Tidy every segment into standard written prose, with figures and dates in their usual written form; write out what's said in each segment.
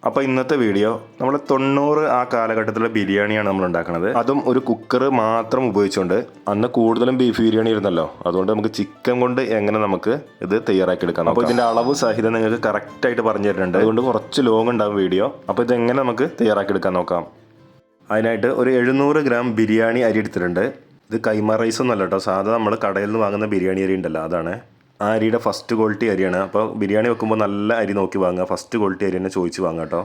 അപ്പോൾ ഇന്നത്തെ വീഡിയോ നമ്മൾ 90 ആ കാലഘട്ടത്തിലുള്ള ബിരിയാണിയാണ് നമ്മൾ ഉണ്ടാക്കുന്നത്. അതും ഒരു കുക്കർ മാത്രം ഉപയോഗിച്ചുകൊണ്ട്. അന്ന് കൂടുതലും ബീഫ് ബിരിയാണി ഇരുന്നല്ലോ, അതുകൊണ്ട് നമുക്ക് ചിക്കൻ കൊണ്ട് എങ്ങനെ നമുക്ക് ഇത് തയ്യാറാക്കി എടുക്കാം. അപ്പോൾ ഇതിൻ്റെ അളവ് സഹിതം നിങ്ങൾക്ക് കറക്റ്റായിട്ട് പറഞ്ഞു തരുന്നുണ്ട്. അതുകൊണ്ട് കുറച്ച് ലോങ് ഉണ്ടാവും വീഡിയോ. അപ്പോൾ ഇതെങ്ങനെ നമുക്ക് തയ്യാറാക്കി എടുക്കാൻ നോക്കാം. അതിനായിട്ട് ഒരു 700 ഗ്രാം ബിരിയാണി അരി എടുത്തിട്ടുണ്ട്. ഇത് കൈമ റൈസ് ഒന്നും അല്ല കേട്ടോ, സാധാരണ നമ്മൾ കടയിൽ നിന്ന് വാങ്ങുന്ന ബിരിയാണി അരി ഉണ്ടല്ലോ, അതാണ്. ആ അരിയുടെ ഫസ്റ്റ് ക്വാളിറ്റി അരിയാണ്. അപ്പോൾ ബിരിയാണി വെക്കുമ്പോൾ നല്ല അരി നോക്കി വാങ്ങുക, ഫസ്റ്റ് ക്വാളിറ്റി അരി തന്നെ ചോദിച്ച് വാങ്ങാം കേട്ടോ.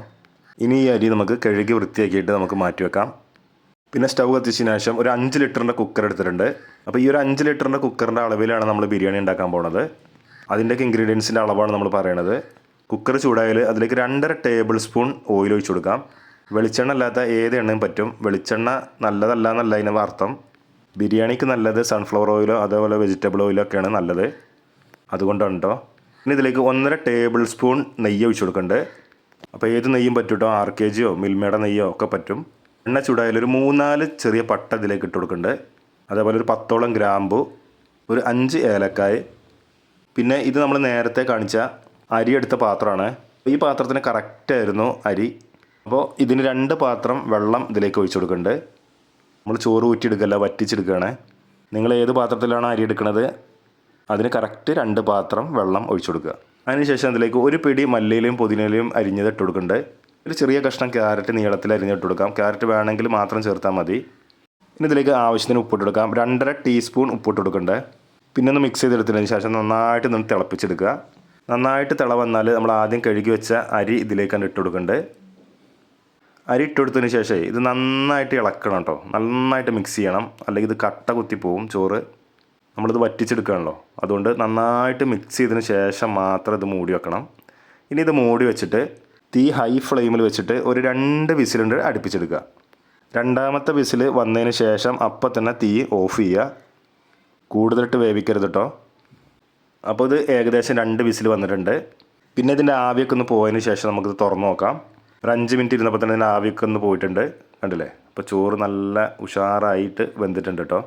ഇനി ഈ അരി നമുക്ക് കഴുകി വൃത്തിയാക്കിയിട്ട് നമുക്ക് മാറ്റി വെക്കാം. പിന്നെ സ്റ്റൗ കത്തിച്ചതിന് ശേഷം ഒരു 5 ലിറ്ററിൻ്റെ കുക്കർ എടുത്തിട്ടുണ്ട്. അപ്പോൾ ഈ ഒരു 5 ലിറ്ററിൻ്റെ കുക്കറിൻ്റെ അളവിലാണ് നമ്മൾ ബിരിയാണി ഉണ്ടാക്കാൻ പോകുന്നത്. അതിൻ്റെയൊക്കെ ഇൻഗ്രീഡിയൻസിൻ്റെ അളവാണ് നമ്മൾ പറയണത്. കുക്കർ ചൂടായാൽ അതിലേക്ക് 2.5 ടേബിൾ സ്പൂൺ ഓയിൽ ഒഴിച്ചു കൊടുക്കാം. വെളിച്ചെണ്ണ അല്ലാത്ത ഏത് എണ്ണയും പറ്റും. വെളിച്ചെണ്ണ നല്ലതല്ല എന്നല്ല അതിൻ്റെ അർത്ഥം. ബിരിയാണിക്ക് നല്ലത് സൺഫ്ലവർ ഓയിലോ അതേപോലെ വെജിറ്റബിൾ ഓയിലോ ഒക്കെയാണ് നല്ലത്, അതുകൊണ്ടാണ് കേട്ടോ. ഇനി ഇതിലേക്ക് 1.5 ടേബിൾ സ്പൂൺ നെയ്യ് ഒഴിച്ചു കൊടുക്കുന്നുണ്ട്. അപ്പോൾ ഏത് നെയ്യും പറ്റും കേട്ടോ, RKGയോ മിൽമയുടെ നെയ്യോ ഒക്കെ പറ്റും. എണ്ണ ചൂടായാൽ ഒരു 3-4 ചെറിയ പട്ട ഇതിലേക്ക് ഇട്ട് കൊടുക്കുന്നുണ്ട്. അതേപോലെ ഒരു 10ഓളം ഗ്രാമ്പു, ഒരു 5 ഏലക്കായ്. പിന്നെ ഇത് നമ്മൾ നേരത്തെ കാണിച്ച അരി എടുത്ത പാത്രമാണ്. ഈ പാത്രത്തിന് കറക്റ്റായിരുന്നു അരി. അപ്പോൾ ഇതിന് 2 പാത്രം വെള്ളം ഇതിലേക്ക് ഒഴിച്ചു കൊടുക്കുന്നുണ്ട്. നമ്മൾ ചോറ് ഊറ്റിയെടുക്കല്ല, വറ്റിച്ചെടുക്കുകയാണ്. നിങ്ങൾ ഏത് പാത്രത്തിലാണോ അരി എടുക്കുന്നത് അതിന് കറക്റ്റ് 2 പാത്രം വെള്ളം ഒഴിച്ചു കൊടുക്കുക. അതിനുശേഷം അതിലേക്ക് ഒരു പിടി മല്ലിയിലയും പുതിനയിലയും അരിഞ്ഞത് ഇട്ട് കൊടുക്കുന്നുണ്ട്. ഒരു ചെറിയ കഷ്ണം ക്യാരറ്റ് നീളത്തിൽ അരിഞ്ഞിട്ട് കൊടുക്കാം. ക്യാരറ്റ് വേണമെങ്കിൽ മാത്രം ചേർത്താൽ മതി. ഇനി ഇതിലേക്ക് ആവശ്യത്തിന് ഉപ്പിട്ട് കൊടുക്കാം. 2.5 ടീസ്പൂൺ ഉപ്പിട്ട് കൊടുക്കുന്നുണ്ട്. പിന്നെ ഒന്ന് മിക്സ് ചെയ്തെടുത്തതിന് ശേഷം നന്നായിട്ട് നിന്ന് തിളപ്പിച്ചെടുക്കുക. നന്നായിട്ട് തിള വന്നാൽ നമ്മൾ ആദ്യം കഴുകി വെച്ച അരി ഇതിലേക്കാണ് ഇട്ട് കൊടുക്കുന്നുണ്ട്. അരി ഇട്ട് കൊടുത്തതിന് ശേഷം ഇത് നന്നായിട്ട് ഇളക്കണം കേട്ടോ, നന്നായിട്ട് മിക്സ് ചെയ്യണം, അല്ലെങ്കിൽ ഇത് കട്ട കുത്തിപ്പോവും ചോറ്. നമ്മളിത് വറ്റിച്ചെടുക്കുകയാണല്ലോ, അതുകൊണ്ട് നന്നായിട്ട് മിക്സ് ചെയ്തതിന് ശേഷം മാത്രം ഇത് മൂടി വെക്കണം. ഇനി ഇത് മൂടി വെച്ചിട്ട് തീ ഹൈ ഫ്ലെയിമിൽ വെച്ചിട്ട് ഒരു 2 വിസിലുണ്ട് അടുപ്പിച്ചെടുക്കുക. 2ാമത്തെ വിസിൽ വന്നതിന് ശേഷം അപ്പം തന്നെ തീ ഓഫ് ചെയ്യുക. കൂടുതലിട്ട് വേവിക്കരുത് കേട്ടോ. അപ്പോൾ ഇത് ഏകദേശം 2 വിസിൽ വന്നിട്ടുണ്ട്. പിന്നെ ഇതിൻ്റെ ആവിയൊക്കെ ഒന്ന് പോയതിന് ശേഷം നമുക്കിത് തുറന്ന് നോക്കാം. ഒരു 5 മിനിറ്റ് ഇരുന്നപ്പോൾ തന്നെ ഇതിൻ്റെ ആവിയൊക്കെ ഒന്ന് പോയിട്ടുണ്ട്, കണ്ടില്ലേ. അപ്പോൾ ചോറ് നല്ല ഉഷാറായിട്ട് വെന്തിട്ടുണ്ട് കേട്ടോ.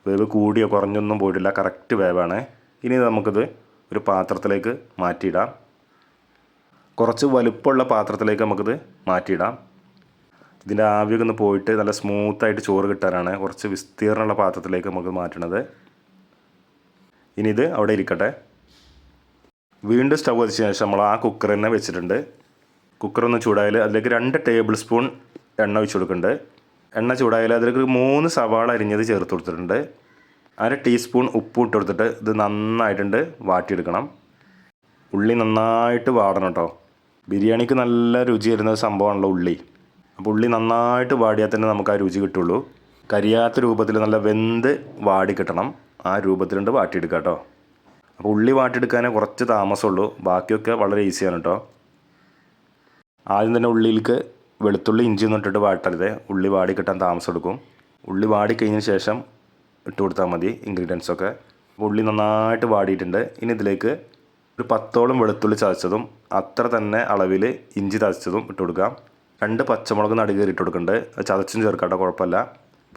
വേവ് കൂടിയോ കുറഞ്ഞൊന്നും പോയിട്ടില്ല, കറക്റ്റ് വേവാണ്. ഇനി നമുക്കിത് ഒരു പാത്രത്തിലേക്ക് മാറ്റിയിടാം. കുറച്ച് വലുപ്പമുള്ള പാത്രത്തിലേക്ക് നമുക്കിത് മാറ്റിയിടാം. ഇതിൻ്റെ ആവിയൊക്കെ ഒന്ന് പോയിട്ട് നല്ല സ്മൂത്തായിട്ട് ചോറ് കിട്ടാനാണ് കുറച്ച് വിസ്തീർണമുള്ള പാത്രത്തിലേക്ക് നമുക്ക് മാറ്റണത്. ഇനി ഇത് അവിടെ ഇരിക്കട്ടെ. വീണ്ടും സ്റ്റൗ കത്തിച്ച ശേഷം നമ്മൾ ആ കുക്കർ തന്നെ വെച്ചിട്ടുണ്ട്. കുക്കറൊന്ന് ചൂടായാൽ അതിലേക്ക് 2 ടേബിൾ സ്പൂൺ എണ്ണ ഒഴിച്ച് കൊടുക്കുന്നുണ്ട്. എണ്ണ ചൂടായാൽ അതിലേക്ക് 3 സവാള അരിഞ്ഞത് ചേർത്ത് കൊടുത്തിട്ടുണ്ട്. 1/2 ടീസ്പൂൺ ഉപ്പ് ഇട്ട് കൊടുത്തിട്ട് ഇത് നന്നായിട്ടുണ്ട് വാട്ടിയെടുക്കണം. ഉള്ളി നന്നായിട്ട് വാടണം കേട്ടോ. ബിരിയാണിക്ക് നല്ല രുചി വരുന്ന സംഭവമാണല്ലോ ഉള്ളി. അപ്പോൾ ഉള്ളി നന്നായിട്ട് വാടിയാൽ തന്നെ നമുക്ക് ആ രുചി കിട്ടുള്ളൂ. കരിയാത്ത രൂപത്തിൽ നല്ല വെന്ത് വാടി കിട്ടണം, ആ രൂപത്തിലുണ്ട് വാട്ടിയെടുക്കുക കേട്ടോ. അപ്പോൾ ഉള്ളി വാട്ടിയെടുക്കാനേ കുറച്ച് താമസമുള്ളൂ, ബാക്കിയൊക്കെ വളരെ ഈസിയാണ് കേട്ടോ. ആദ്യം തന്നെ ഉള്ളിയിലേക്ക് വെളുത്തുള്ളി ഇഞ്ചി ഒന്നും ഇട്ടിട്ട് വാട്ടരുത്, ഉള്ളി വാടി കിട്ടാൻ താമസം എടുക്കും. ഉള്ളി വാടി കഴിഞ്ഞതിന് ശേഷം ഇട്ട് കൊടുത്താൽ മതി ഇൻഗ്രീഡിയൻസൊക്കെ. അപ്പോൾ ഉള്ളി നന്നായിട്ട് വാടിയിട്ടുണ്ട്. ഇനി ഇതിലേക്ക് ഒരു 10ഓളം വെളുത്തുള്ളി ചതച്ചതും അത്ര തന്നെ അളവിൽ ഇഞ്ചി ചതച്ചതും ഇട്ട് കൊടുക്കാം. 2 പച്ചമുളക് നടുകേറി ഇട്ട് കൊടുക്കുന്നുണ്ട്, അത് ചതച്ചും ചേർക്കാട്ടോ, കുഴപ്പമില്ല.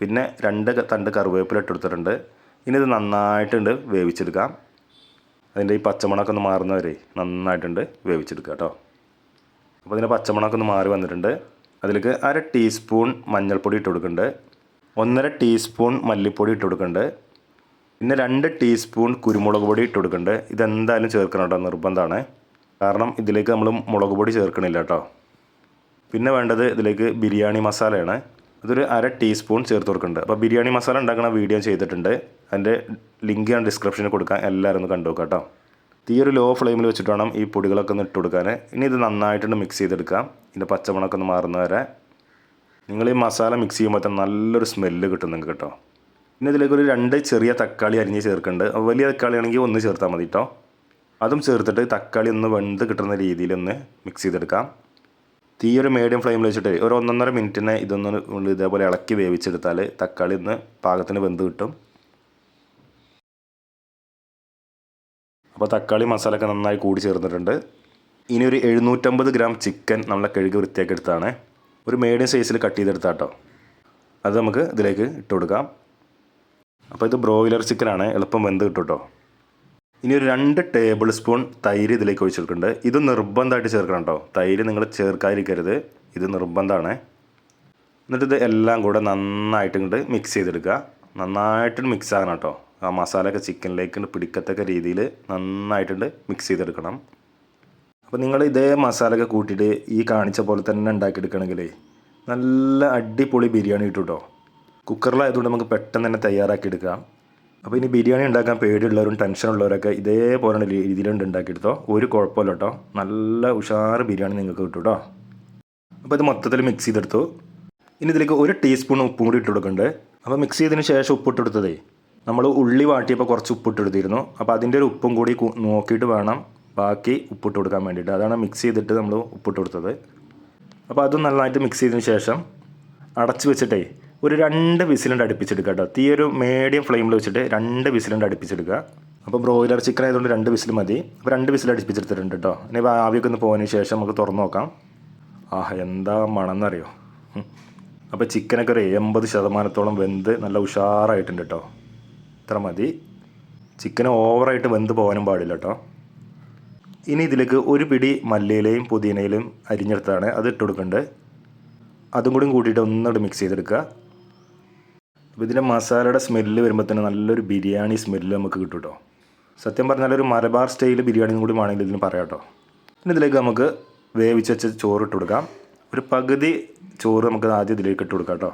പിന്നെ 2 തണ്ട് കറിവേപ്പില ഇട്ട് കൊടുത്തിട്ടുണ്ട്. ഇനി ഇത് നന്നായിട്ടുണ്ട് വേവിച്ചെടുക്കാം. അതിൻ്റെ ഈ പച്ചമുളകൊക്കെ ഒന്ന് മാറുന്നവരെ നന്നായിട്ടുണ്ട് വേവിച്ചെടുക്കുക കേട്ടോ. അപ്പോൾ ഇതിൻ്റെ പച്ചമുളകൊക്കെ ഒന്ന് മാറി വന്നിട്ടുണ്ട്. അതിലേക്ക് 1/2 ടീസ്പൂൺ മഞ്ഞൾപ്പൊടി ഇട്ട് കൊടുക്കുന്നുണ്ട്. 1.5 ടീസ്പൂൺ മല്ലിപ്പൊടി ഇട്ട് കൊടുക്കുന്നുണ്ട്. പിന്നെ 2 ടീസ്പൂൺ കുരുമുളക് പൊടി ഇട്ട് കൊടുക്കുന്നുണ്ട്. ഇതെന്തായാലും ചേർക്കണം കേട്ടോ, നിർബന്ധമാണ്. കാരണം ഇതിലേക്ക് നമ്മൾ മുളക് പൊടി ചേർക്കണില്ല കേട്ടോ. പിന്നെ വേണ്ടത് ഇതിലേക്ക് ബിരിയാണി മസാലയാണ്. അതൊരു 1/2 ടീസ്പൂൺ ചേർത്ത് കൊടുക്കുന്നുണ്ട്. അപ്പോൾ ബിരിയാണി മസാല ഉണ്ടാക്കുന്ന വീഡിയോ ചെയ്തിട്ടുണ്ട്, അതിൻ്റെ ലിങ്ക് ഞാൻ ഡിസ്ക്രിപ്ഷനിൽ കൊടുക്കാം, എല്ലാവരും ഒന്ന് കണ്ടു നോക്കാം കേട്ടോ. തീ ഒരു ലോ ഫ്ലെയിമിൽ വെച്ചിട്ട് വേണം ഈ പൊടികളൊക്കെ ഒന്ന് ഇട്ട് കൊടുക്കാൻ. ഇനി ഇത് നന്നായിട്ടൊന്ന് മിക്സ് ചെയ്തെടുക്കാം, ഇതിൻ്റെ പച്ചമുളകൊക്കെ ഒന്ന് മാറുന്ന വരെ. നിങ്ങൾ ഈ മസാല മിക്സ് ചെയ്യുമ്പോൾ തന്നെ നല്ലൊരു സ്മെല്ല് കിട്ടും നിങ്ങൾക്ക് കേട്ടോ. പിന്നെ ഇതിലേക്ക് ഒരു 2 ചെറിയ തക്കാളി അരിഞ്ഞ് ചേർക്കുന്നുണ്ട്. വലിയ തക്കാളി ആണെങ്കിൽ 1 ചേർത്താൽ മതി കേട്ടോ. അതും ചേർത്തിട്ട് തക്കാളി ഒന്ന് വെന്ത് കിട്ടുന്ന രീതിയിൽ ഒന്ന് മിക്സ് ചെയ്തെടുക്കാം. തീ ഒരു മീഡിയം ഫ്ലെയിമിൽ വെച്ചിട്ട് ഒരു 1.5 മിനിറ്റിനെ ഇതൊന്ന് ഇതേപോലെ ഇളക്കി വേവിച്ചെടുത്താൽ തക്കാളി ഒന്ന് പാകത്തിന് വെന്ത് കിട്ടും. അപ്പോൾ തക്കാളി മസാലയൊക്കെ നന്നായി കൂടി ചേർന്നിട്ടുണ്ട്. ഇനി ഒരു 750 ഗ്രാം ചിക്കൻ നമ്മളെ കഴുകി വൃത്തിയാക്കി എടുത്താണ്, ഒരു മീഡിയം സൈസിൽ കട്ട് ചെയ്തെടുത്താൽ കേട്ടോ. അത് നമുക്ക് ഇതിലേക്ക് ഇട്ട് കൊടുക്കാം. അപ്പോൾ ഇത് ബ്രോയിലർ ചിക്കനാണ്, എളുപ്പം വെന്ത് കിട്ടും കേട്ടോ. ഇനി ഒരു 2 ടേബിൾ സ്പൂൺ തൈര് ഇതിലേക്ക് ഒഴിച്ചെടുക്കുന്നുണ്ട്. ഇത് നിർബന്ധമായിട്ട് ചേർക്കണം കേട്ടോ. തൈര് നിങ്ങൾ ചേർക്കാതിരിക്കരുത്, ഇത് നിർബന്ധമാണ്. എന്നിട്ട് ഇത് എല്ലാം കൂടെ നന്നായിട്ട് ഇങ്ങോട്ട് മിക്സ് ചെയ്തെടുക്കുക. നന്നായിട്ട് മിക്സ് ആകണം കേട്ടോ. ആ മസാലയൊക്കെ ചിക്കനിലേക്ക് പിടിക്കത്തക്ക രീതിയിൽ നന്നായിട്ടുണ്ട് മിക്സ് ചെയ്തെടുക്കണം. അപ്പോൾ നിങ്ങൾ ഇതേ മസാലയൊക്കെ കൂട്ടിയിട്ട് ഈ കാണിച്ച പോലെ തന്നെ ഉണ്ടാക്കിയെടുക്കണമെങ്കിലേ നല്ല അടിപൊളി ബിരിയാണി കിട്ടും കേട്ടോ. കുക്കറിലായതുകൊണ്ട് നമുക്ക് പെട്ടെന്ന് തന്നെ തയ്യാറാക്കിയെടുക്കാം. അപ്പോൾ ഇനി ബിരിയാണി ഉണ്ടാക്കാൻ പേടിയുള്ളവരും ടെൻഷനുള്ളവരൊക്കെ ഇതേപോലെ രീതിയിലുണ്ട് ഉണ്ടാക്കിയെടുത്തോ, ഒരു കുഴപ്പമില്ല കേട്ടോ. നല്ല ഉഷാറ് ബിരിയാണി നിങ്ങൾക്ക് കിട്ടും കേട്ടോ. അപ്പോൾ ഇത് മൊത്തത്തിൽ മിക്സ് ചെയ്തെടുത്തു. ഇനി ഇതിലേക്ക് 1 ടീസ്പൂൺ ഉപ്പും കൂടി ഇട്ട് കൊടുക്കുന്നുണ്ട്. അപ്പോൾ മിക്സ് ചെയ്തതിന് ശേഷം ഉപ്പിട്ട് കൊടുത്തതേ, നമ്മൾ ഉള്ളി വാട്ടിയപ്പോൾ കുറച്ച് ഉപ്പിട്ട് എടുത്തിരുന്നു. അപ്പോൾ അതിൻ്റെ ഒരു ഉപ്പും കൂടി നോക്കിയിട്ട് വേണം ബാക്കി ഉപ്പിട്ട് കൊടുക്കാൻ വേണ്ടിയിട്ട്. അതാണ് മിക്സ് ചെയ്തിട്ട് നമ്മൾ ഉപ്പിട്ട് കൊടുത്തത്. അപ്പോൾ അതും നന്നായിട്ട് മിക്സ് ചെയ്തതിന് ശേഷം അടച്ച് വെച്ചിട്ടേ ഒരു 2 വിസിലുണ്ട് അടുപ്പിച്ചെടുക്കുക കേട്ടോ. തീ ഒരു മീഡിയം ഫ്ലെയിമിൽ വെച്ചിട്ട് 2 വിസിലുണ്ട് അടുപ്പിച്ചെടുക്കുക. അപ്പോൾ ബ്രോയിലർ ചിക്കൻ ആയതുകൊണ്ട് 2 വിസിൽ മതി. അപ്പോൾ 2 വിസിൽ അടുപ്പിച്ചെടുത്തിട്ടുണ്ട് കേട്ടോ. ഇനി ആവിയൊക്കെ ഒന്ന് പോയതിന് ശേഷം നമുക്ക് തുറന്ന് നോക്കാം. എന്താ മണം എന്നറിയോ. അപ്പോൾ ചിക്കനൊക്കെ ഒരു 80% വെന്ത് നല്ല ഉഷാറായിട്ടുണ്ട് കേട്ടോ. ഇത്ര മതി. ചിക്കൻ ഓവറായിട്ട് വെന്ത് പോകാനും പാടില്ല കേട്ടോ. ഇനി ഇതിലേക്ക് ഒരു പിടി മല്ലിയിലയും പുതിനയിലും അരിഞ്ഞെടുത്താണ് അത് ഇട്ട് കൊടുക്കുന്നുണ്ട്. അതും കൂടി കൂട്ടിയിട്ട് ഒന്നുകൂടി മിക്സ് ചെയ്തെടുക്കുക. അപ്പോൾ ഇതിൻ്റെ മസാലയുടെ സ്മെല്ല് വരുമ്പോൾ തന്നെ നല്ലൊരു ബിരിയാണി സ്മെല്ല് നമുക്ക് കിട്ടും കേട്ടോ. സത്യം പറഞ്ഞാൽ ഒരു മലബാർ സ്റ്റൈൽ ബിരിയാണിയും കൂടി വേണമെങ്കിൽ ഇതിന് പറയാം കേട്ടോ. പിന്നെ ഇതിലേക്ക് നമുക്ക് വേവിച്ച് വെച്ച ചോറ് ഇട്ട് കൊടുക്കാം. ഒരു പകുതി ചോറ് നമുക്ക് ആദ്യം ഇതിലേക്ക് ഇട്ട് കൊടുക്കാം കേട്ടോ.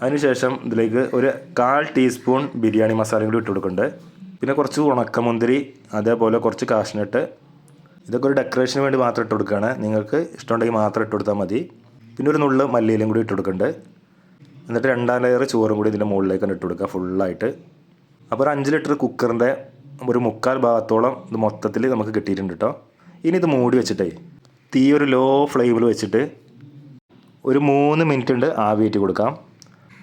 അതിനുശേഷം ഇതിലേക്ക് ഒരു 1/4 ടീസ്പൂൺ ബിരിയാണി മസാലയും കൂടി ഇട്ട് കൊടുക്കുന്നുണ്ട്. പിന്നെ കുറച്ച് ഉണക്കമുന്തിരി, അതേപോലെ കുറച്ച് കാഷ്നട്ട്, ഇതൊക്കെ ഒരു ഡെക്കറേഷന് വേണ്ടി മാത്രം ഇട്ട് കൊടുക്കുകയാണ്. നിങ്ങൾക്ക് ഇഷ്ടമുണ്ടെങ്കിൽ മാത്രം ഇട്ട് കൊടുത്താൽ മതി. പിന്നെ ഒരു നുള്ള് മല്ലിയിലും കൂടി ഇട്ട് കൊടുക്കുന്നുണ്ട്. എന്നിട്ട് 2 ലെയർ ചോറും കൂടി ഇതിൻ്റെ മുകളിലേക്കാണ് ഇട്ട് കൊടുക്കുക ഫുള്ളായിട്ട്. അപ്പോൾ ഒരു 5 ലിറ്റർ കുക്കറിൻ്റെ ഒരു 3/4 ഭാഗത്തോളം ഇത് മൊത്തത്തിൽ നമുക്ക് കിട്ടിയിട്ടുണ്ട് കേട്ടോ. ഇനി ഇത് മൂടി വെച്ചിട്ടേ തീ ഒരു ലോ ഫ്ലെയിമിൽ വെച്ചിട്ട് ഒരു 3 മിനിറ്റ് ഉണ്ട് ആവി കയറ്റി കൊടുക്കാം.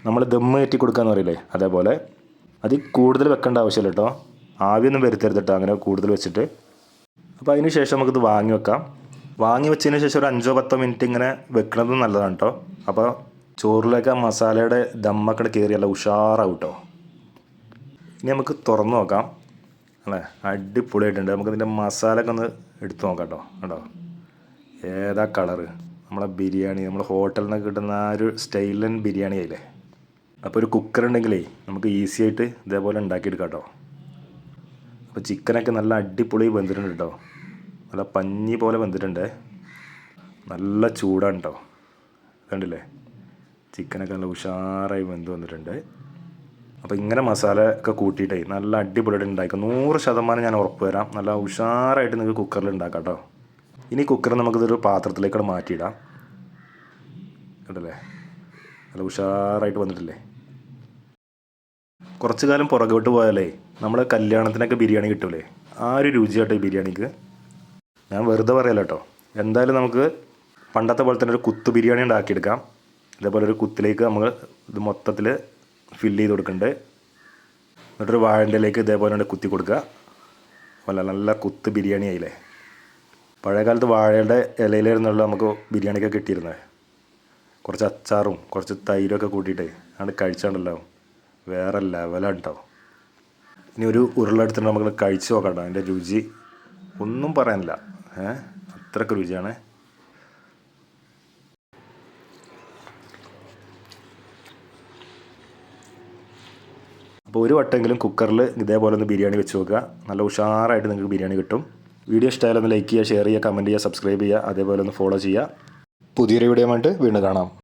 നമ്മൾ ദമ്മ് കയറ്റി കൊടുക്കാമെന്ന് പറയില്ലേ, അതേപോലെ. അതിൽ കൂടുതൽ വെക്കേണ്ട ആവശ്യമില്ല കേട്ടോ. ആവിയൊന്നും വരുത്തരുത് കേട്ടോ അങ്ങനെ കൂടുതൽ വെച്ചിട്ട്. അപ്പോൾ അതിന് ശേഷം നമുക്കിത് വാങ്ങി വെക്കാം. വാങ്ങി വെച്ചതിന് ശേഷം ഒരു 5-10 മിനിറ്റ് ഇങ്ങനെ വെക്കുന്നത് നല്ലതാണ് കേട്ടോ. അപ്പോൾ ചോറിലേക്ക് ആ മസാലയുടെ ദമ്മൊക്കെ കയറിയല്ല ഉഷാറാവും കേട്ടോ. ഇനി നമുക്ക് തുറന്ന് നോക്കാം. അല്ലേ, അടിപൊളിയായിട്ടുണ്ട്. നമുക്കിതിൻ്റെ മസാലയൊക്കെ ഒന്ന് എടുത്ത് നോക്കാം കേട്ടോ. കേട്ടോ, ഏതാ കളറ്. നമ്മളെ ബിരിയാണി നമ്മൾ ഹോട്ടലിൽ നിന്നൊക്കെ കിട്ടുന്ന ആ ഒരു സ്റ്റൈലൻ ബിരിയാണി ആയില്ലേ. അപ്പോൾ ഒരു കുക്കർ ഉണ്ടെങ്കിലേ നമുക്ക് ഈസി ആയിട്ട് ഇതേപോലെ ഉണ്ടാക്കിയെടുക്കാം കേട്ടോ. അപ്പോൾ ചിക്കനൊക്കെ നല്ല അടിപൊളി വെന്തിട്ടുണ്ട് കേട്ടോ. നല്ല പഞ്ഞി പോലെ വെന്തിട്ടുണ്ട്. നല്ല ചൂടാണ് കേട്ടോ. കണ്ടില്ലേ, ചിക്കനൊക്കെ നല്ല ഉഷാറായി വെന്ത് വന്നിട്ടുണ്ട്. അപ്പോൾ ഇങ്ങനെ മസാല ഒക്കെ കൂട്ടിയിട്ടേ നല്ല അടിപൊളിയായിട്ട് ഉണ്ടാക്കാം. 100% ഞാൻ ഉറപ്പ് തരാം. നല്ല ഉഷാറായിട്ട് നിങ്ങൾക്ക് കുക്കറിൽ ഉണ്ടാക്കാം കേട്ടോ. ഇനി കുക്കർ നമുക്കിതൊരു പാത്രത്തിലേക്കാണ് മാറ്റിയിടാം. കണ്ടല്ലേ, നല്ല ഉഷാറായിട്ട് വന്നിട്ടില്ലേ. കുറച്ച് കാലം പുറകോട്ട് പോയാലേ നമ്മൾ കല്യാണത്തിനൊക്കെ ബിരിയാണി കിട്ടൂലേ, ആ ഒരു രുചിയാട്ടോ ഈ ബിരിയാണിക്ക്. ഞാൻ വെറുതെ പറയല്ല കേട്ടോ. എന്തായാലും നമുക്ക് പണ്ടത്തെ പോലെ തന്നെ ഒരു കുത്ത് ബിരിയാണി ഉണ്ടാക്കിയെടുക്കാം. ഇതേപോലെ ഒരു കുത്തിലേക്ക് നമ്മൾ ഇത് മൊത്തത്തിൽ ഫില്ല് ചെയ്ത് കൊടുക്കുന്നുണ്ട്. എന്നിട്ടൊരു വാഴൻ്റെലേക്ക് ഇതേപോലെ കുത്തി കൊടുക്കുക. അല്ല, നല്ല കുത്ത് ബിരിയാണി ആയില്ലേ. പഴയകാലത്ത് വാഴയുടെ ഇലയിലായിരുന്നുള്ള നമുക്ക് ബിരിയാണിയൊക്കെ കിട്ടിയിരുന്നത്. കുറച്ച് അച്ചാറും കുറച്ച് തൈരൊക്കെ കൂട്ടിയിട്ടേ ആണ് കഴിച്ചാണ്ടല്ലോ, വേറെ ലെവലാണ് കേട്ടോ. ഇനി ഒരു ഉരുളെടുത്തിട്ട് നമുക്ക് കഴിച്ച് നോക്കാം കേട്ടോ. അതിൻ്റെ രുചി ഒന്നും പറയാനില്ല. അത്രയ്ക്ക് രുചിയാണ്. അപ്പോൾ ഒരു വട്ടെങ്കിലും കുക്കറിൽ ഇതേപോലെ ഒന്ന് ബിരിയാണി വെച്ച് നോക്കുക. നല്ല ഉഷാറായിട്ട് നിങ്ങൾക്ക് ബിരിയാണി കിട്ടും. വീഡിയോ ഇഷ്ടമായാലും ഒന്ന് ലൈക്ക് ചെയ്യുക, ഷെയർ ചെയ്യുക, കമൻറ്റ് ചെയ്യുക, സബ്സ്ക്രൈബ് ചെയ്യുക, അതേപോലെ ഒന്ന് ഫോളോ ചെയ്യുക. പുതിയൊരു വീഡിയോ ആയിട്ട് വീണ്ടും കാണാം.